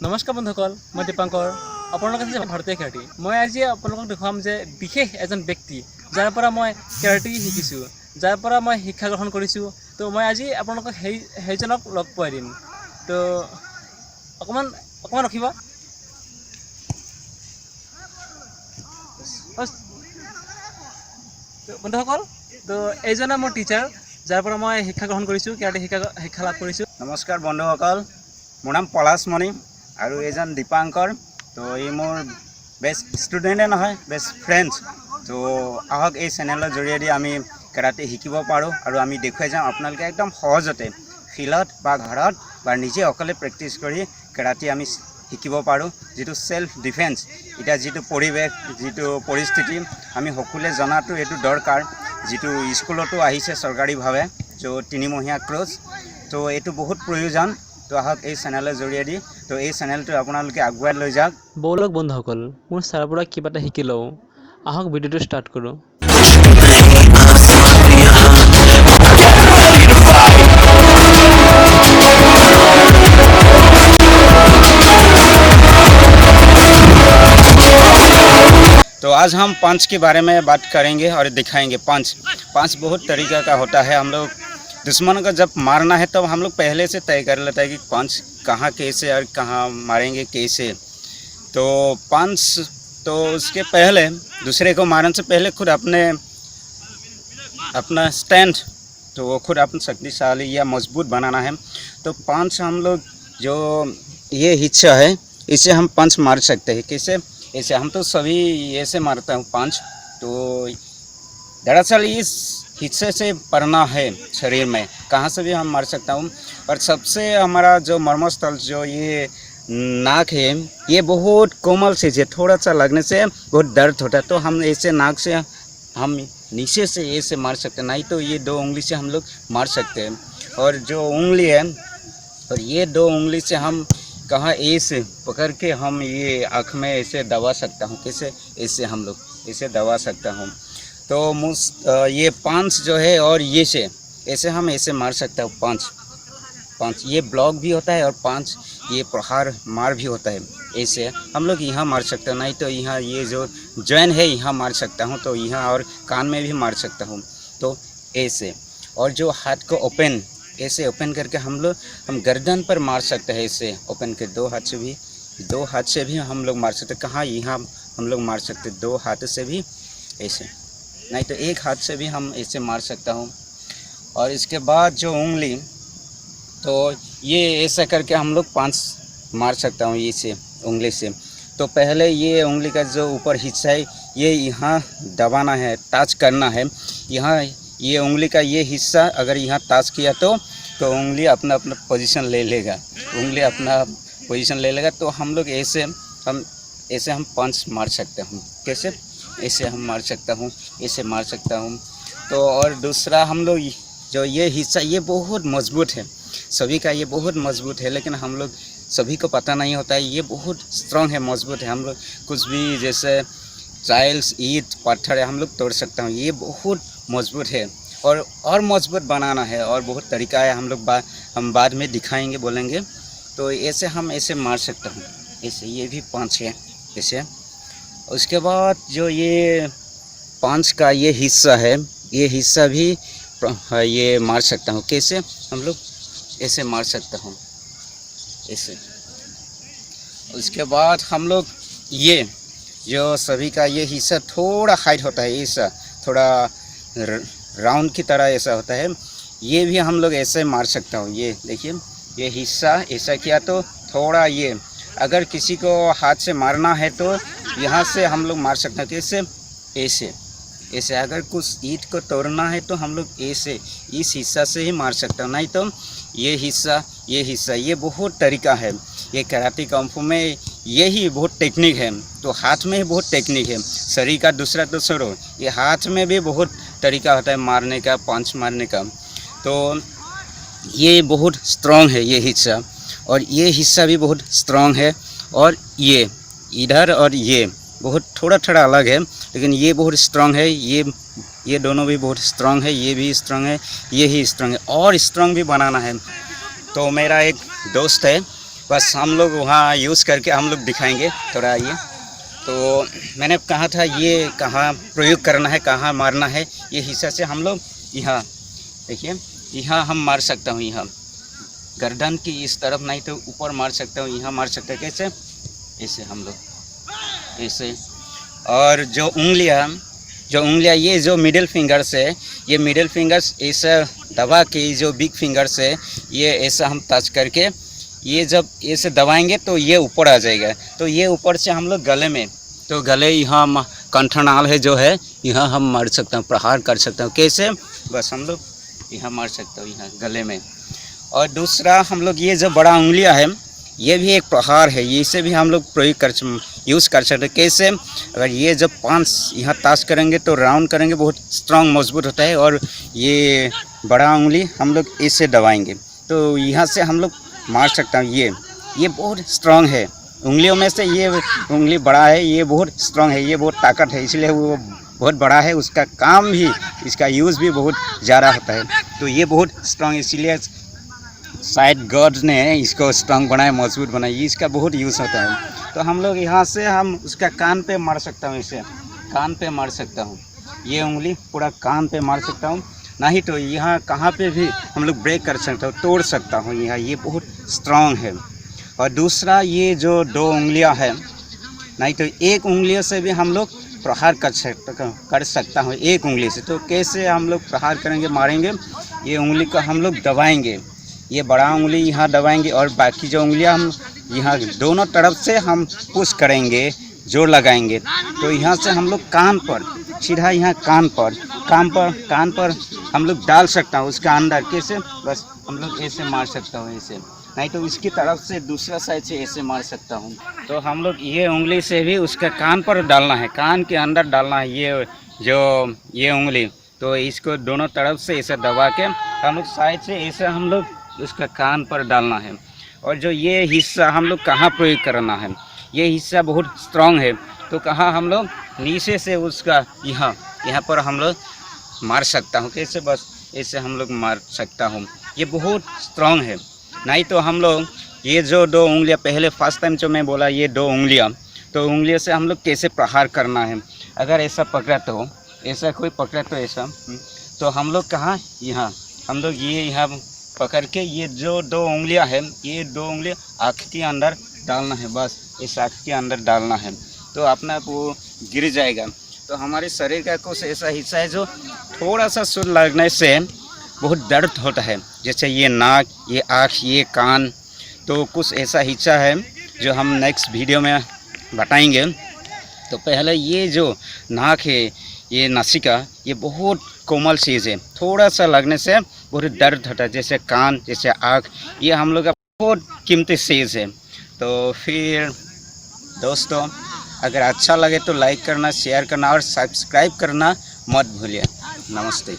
নমস্কাৰ বন্ধুসকল, মই দীপাংকৰ। আপোনালোক আছে ভাৰতীয় খেৰাটী। মই আজি আপোনালোকক দেখুৱাম যে বিশেষ এজন ব্যক্তি যাৰ পৰা মই খেৰাটী শিকিছোঁ, যাৰ পৰা মই শিক্ষা গ্ৰহণ কৰিছোঁ। তো মই আজি আপোনালোকক সেইজনক লগ পোৱাই দিম। তো অকণমান ৰখিব। বন্ধুসকল, তো এইজনে মোৰ টিচাৰ, যাৰ পৰা মই শিক্ষা গ্ৰহণ কৰিছোঁ, কেৰাটী শিক্ষা লাভ কৰিছোঁ। নমস্কাৰ বন্ধুসকল, মোৰ নাম পলাশমণি আৰু এইজন দীপাংকৰ। তো এই মোৰ বেষ্ট ষ্টুডেণ্টে নহয়, বেষ্ট ফ্ৰেণ্ডছ। তো আহক এই চেনেলৰ জৰিয়তে আমি কেৰাটী শিকিব পাৰোঁ আৰু আমি দেখুৱাই যাওঁ আপোনালোকে একদম সহজতে ফিল্ডত বা ঘৰত বা নিজে অকলে প্ৰেক্টিছ কৰি কেৰাটী আমি শিকিব পাৰোঁ। যিটো সেল্ফ ডিফেন্স, এতিয়া যিটো পৰিৱেশ, যিটো পৰিস্থিতি আমি সকলোৱে জনাটো এইটো দৰকাৰ। যিটো স্কুলতো আহিছে চৰকাৰীভাৱে, য'ত 3 মহীয়া কোৰ্ছ, তো এইটো বহুত প্ৰয়োজন। তো আহক এই চেনেলৰ জৰিয়তে, তো এই চেনেলটো আপোনালোকে আগুৱাই লৈ যাওক। ব'লক বন্ধুসকল, মোৰ ছাৰৰ পৰা কিবা এটা শিকি লওঁ। আহক ভিডিঅ'টো ষ্টাৰ্ট কৰোঁ। तो आज हम पंच के बारे में बात करेंगे और दिखाएंगे। पंच बहुत तरीका का होता है। हम लोग दुश्मन को जब मारना है तो हम लोग पहले से तय कर लेते हैं कि पंच कहाँ कैसे और कहाँ मारेंगे कैसे। तो पंच तो उसके पहले दूसरे को मारने से पहले खुद अपना स्टैंड, तो वो खुद अपना शक्तिशाली या मजबूत बनाना है। तो पंच हम लोग जो ये हिस्सा है इसे हम पंच मार सकते हैं। कैसे? ऐसे हम तो सभी ऐसे मारता हूँ पंच। तो दरअसल इस हिस्से से पड़ना है शरीर में, कहाँ से भी हम मार सकता हूँ। और सबसे हमारा जो मर्मस्थल जो ये नाक है, ये बहुत कोमल चीज़ है। थोड़ा सा लगने से बहुत दर्द होता है। तो हम ऐसे नाक से हम नीचे से ऐसे मार सकते हैं, नहीं तो ये 2 उंगली से हम लोग मार सकते हैं। और जो उंगली है, और ये 2 उंगली से हम कहाँ ऐसे पकड़ के हम ये आँख में ऐसे दबा सकता हूँ। कैसे? ऐसे हम लोग ऐसे दबा सकता हूँ। तो ये पंच जो है, और ये से ऐसे हम ऐसे मार सकता हूँ। पंच ये ब्लॉक भी होता है और पंच ये प्रहार मार भी होता है। ऐसे हम लोग यहाँ मार सकते हैं, नहीं तो यहाँ ये जो जॉइन है यहाँ मार सकता हूँ। तो यहाँ और कान में भी मार सकता हूँ। तो ऐसे, और जो हाथ को ऐसे ओपन करके हम गर्दन पर मार सकते हैं। ऐसे ओपन के 2 हाथ से भी हम लोग मार सकते हैं। कहाँ? यहाँ हम लोग मार सकते हैं 2 हाथ से भी ऐसे, नहीं तो 1 हाथ से भी हम ऐसे मार सकता हूँ। और इसके बाद जो उंगली, तो ये ऐसा करके हम लोग 5 मार सकता हूँ इसे उंगली से। तो पहले ये उंगली का जो ऊपर हिस्सा है ये यहाँ दबाना है, टच करना है। यहाँ ये उंगली का ये हिस्सा अगर यहाँ टच किया तो उंगली अपना पोजीशन ले लेगा। तो हम लोग ऐसे हम पंच मार सकते हैं। कैसे? ऐसे हम मार सकता हूँ, ऐसे मार सकता हूँ। तो और दूसरा हम लोग जो ये हिस्सा ये बहुत मजबूत है, सभी का ये बहुत मजबूत है, लेकिन हम लोग सभी को पता नहीं होता है। ये बहुत स्ट्रॉन्ग है, मजबूत है। हम लोग कुछ भी जैसे टाइल्स, ईंट, पत्थर है हम लोग तोड़ सकते हैं। ये बहुत मजबूत है और मजबूत बनाना है, और बहुत तरीका है। हम बाद में दिखाएंगे, बोलेंगे। तो ऐसे हम ऐसे मार सकते हैं। ऐसे ये भी पंच है ऐसे। उसके बाद जो ये पंच का ये हिस्सा है, ये हिस्सा भी ये मार सकता हूँ। कैसे? हम लोग ऐसे मार सकता हूँ ऐसे। उसके बाद हम लोग ये जो सभी का ये हिस्सा थोड़ा हाइट होता है, ऐसा थोड़ा राउंड की तरह ऐसा होता है, ये भी हम लोग ऐसे मार सकता हूँ। ये देखिए, ये हिस्सा ऐसा किया तो थोड़ा ये, अगर किसी को हाथ से मारना है तो यहाँ से हम लोग मार सकते हैं। कैसे? ऐसे अगर कुछ ईंट को तोड़ना है तो हम लोग ऐसे इस हिस्सा से ही मार सकते हैं, नहीं तो ये हिस्सा ये बहुत तरीका है। ये कराटे कंफू में यही बहुत टेक्निक है। तो हाथ में ही बहुत टेक्निक है, शरीर का दूसरा तो छोड़ो, ये हाथ में भी बहुत तरीका होता है मारने का, पंच मारने का। तो ये बहुत स्ट्रॉन्ग है ये हिस्सा, और ये हिस्सा भी बहुत स्ट्रॉन्ग है। और ये इधर और ये बहुत थोड़ा अलग है, लेकिन ये बहुत स्ट्रॉन्ग है। ये दोनों भी बहुत स्ट्रॉन्ग है, ये भी स्ट्रॉन्ग है, ये ही स्ट्रॉन्ग है, और स्ट्रॉन्ग भी बनाना है। तो मेरा एक दोस्त है, बस हम लोग वहाँ यूज़ करके हम लोग दिखाएंगे थोड़ा ये। तो मैंने कहा था ये कहाँ प्रयोग करना है, कहाँ मारना है, ये हिस्सा से हम लोग यहाँ देखिए, यहाँ हम मार सकता हूँ, यहाँ गर्दन की इस तरफ नहीं तो ऊपर मार सकता हूँ, यहाँ मार सकते हैं। कैसे? ऐसे हम लोग ऐसे। और जो उंगलियाँ ये जो मिडिल फिंगर्स है, ये मिडिल फिंगर्स ऐसा दबा के जो बिग फिंगर्स है ये ऐसा हम टच करके ये जब ऐसे दबाएंगे तो ये ऊपर आ जाएगा। तो ये ऊपर से हम लोग गले में, तो गले यहाँ कंठनाल है जो है, यहाँ हम मार सकते हैं, प्रहार कर सकते हैं। कैसे? बस हम लोग यहाँ मार सकते हो, यहाँ गले में। और दूसरा हम लोग ये जो बड़ा उंगलियां है ये भी एक प्रहार है, इसे भी हम लोग प्रयोग यूज़ कर सकते हैं। कैसे? अगर ये जब 5 यहाँ ताश करेंगे तो राउंड करेंगे, बहुत स्ट्रांग मजबूत होता है। और ये बड़ा उंगली हम लोग इससे दबाएंगे तो यहाँ से हम लोग मार सकते हैं। ये बहुत स्ट्रांग है, उंगलियों में से ये उंगली बड़ा है, ये बहुत स्ट्रांग है, ये बहुत ताकत है, इसलिए वो बहुत बड़ा है। उसका काम भी, इसका यूज़ भी बहुत ज़्यादा होता है। तो ये बहुत स्ट्रांग, इसीलिए शायद गॉड ने इसको स्ट्रांग बनाया, मजबूत बनाया, इसका बहुत यूज़ होता है। तो हम लोग यहाँ से हम उसका कान पे मार सकता हूँ, इसे कान पे मार सकता हूँ, ये उंगली पूरा कान पे मार सकता हूँ। नहीं तो यहाँ कहाँ पे भी हम लोग ब्रेक कर सकता हूँ, तोड़ सकता हूँ यहाँ, ये बहुत स्ट्रांग है। और दूसरा ये जो 2 उंगलियाँ हैं, नहीं तो एक उंगलियों से भी हम लोग प्रहार कर सकता हूँ, एक उंगली से। तो कैसे हम लोग प्रहार करेंगे, मारेंगे? ये उंगली को हम लोग दबाएंगे, ये बड़ा उंगली यहाँ दबाएंगे और बाकी जो उंगलियाँ हम यहाँ दोनों तरफ से हम पुश करेंगे, जोर लगाएंगे। तो यहाँ से हम लोग कान पर, सीधा यहाँ कान पर हम लोग डाल सकता हूँ उसका अंदर। कैसे? बस हम लोग ऐसे मार सकता हूँ, ऐसे। नहीं तो इसकी तरफ से दूसरा साइड से ऐसे मार सकता हूँ। तो हम लोग ये उंगली से भी उसका कान पर डालना है, कान के अंदर डालना है ये उंगली। तो इसको दोनों तरफ से ऐसे दबा के हम लोग साइड से ऐसे हम लोग उसका कान पर डालना है। और जो ये हिस्सा हम लोग कहाँ प्रयोग करना है, ये हिस्सा बहुत स्ट्रांग है। तो कहाँ हम लोग नीचे से उसका यहाँ पर हम लोग मार सकता हूँ। कैसे? बस ऐसे हम लोग मार सकता हूँ, ये बहुत स्ट्रांग है। नहीं तो हम लोग ये जो 2 उंगलियाँ, पहले फर्स्ट टाइम जो मैं बोला ये 2 उंगलियाँ, तो उंगलियों से हम लोग कैसे प्रहार करना है। अगर ऐसा पकड़ा तो ऐसा, कोई पकड़ा तो ऐसा, तो हम लोग कहाँ, यहाँ हम लोग ये यहाँ पकड़ के ये जो 2 उंगलियाँ हैं, ये 2 उंगलियाँ आँख के अंदर डालना है, बस इस आँख के अंदर डालना है। तो अपना वो गिर जाएगा। तो हमारे शरीर का कुछ ऐसा हिस्सा है जो थोड़ा सा सुर लगने से बहुत दर्द होता है, जैसे ये नाक, ये आँख, ये कान। तो कुछ ऐसा हिस्सा है जो हम नेक्स्ट वीडियो में बताएंगे। तो पहले ये जो नाक है, ये नासिका, ये बहुत कोमल चीज़ है, थोड़ा सा लगने से बहुत दर्द होता है। जैसे कान, जैसे आँख, ये हम लोग का बहुत कीमती चीज़ है। तो फिर दोस्तों, अगर अच्छा लगे तो लाइक करना, शेयर करना और सब्सक्राइब करना मत भूलिए। नमस्ते।